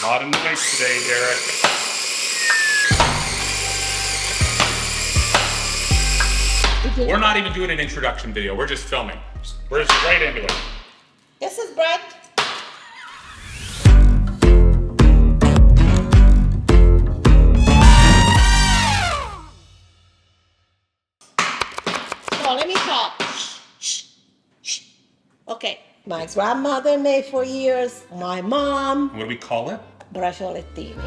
Not in the face today, Derek. We're not even doing an introduction video. We're just filming. We're just right into it. This is bread. So let me talk. Shh, shh. Okay. My grandmother made for years. My mom. What do we call it? Braciolettini.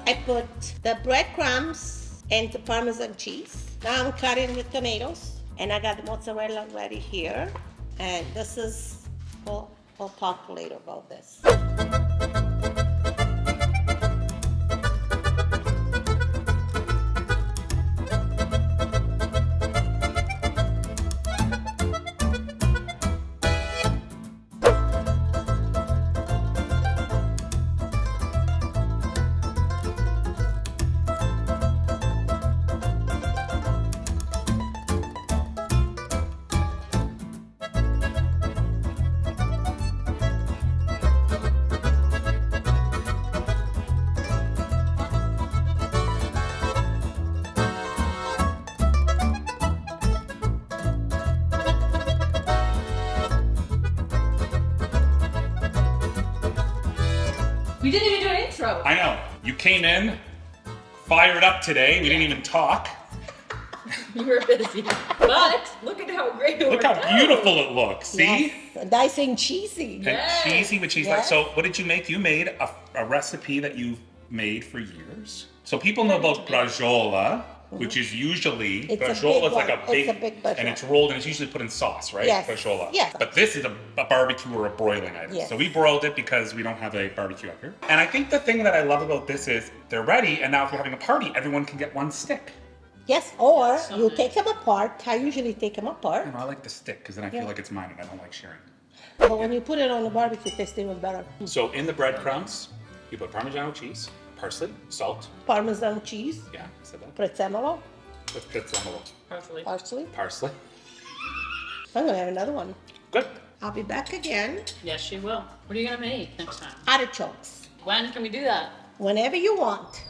I put the breadcrumbs and the Parmesan cheese. Now I'm cutting with tomatoes, and I got the mozzarella ready here. And this is, we'll talk later about this. We didn't even do an intro. I know. You came in, fired up today. We didn't even talk. You were busy. But look at how great it Look how beautiful it looks. See? Yes. Nice and cheesy. And Yes. cheesy with cheese. Yes. So what did you make? You made a recipe that you've made for years. So people know about braciola, which is usually, It's a braciola big is like one. a big, It's a big braciola. and it's rolled and it's usually put in sauce, right? Yes. Braciola. Yes. But this is a barbecue or a broiling item. Yes. So we broiled it because we don't have a barbecue up here. And I think the thing that I love about this is they're ready, and now if you're having a party, everyone can get one stick. Yes, or So you nice. take them apart. I usually take them apart. You know, I like the stick because then I feel Yeah. like it's mine and I don't like sharing. But when you put it on the barbecue, it tastes even better. So in the breadcrumbs, you put Parmesan cheese, parsley, salt. Parmesan cheese, Yeah, I said that. prezzemolo, Let's put some Parsley. parsley. parsley. I'm gonna have another one. Good. I'll be back again. Yes, she will. What are you gonna make next time? Artichokes. When can we do that? Whenever you want.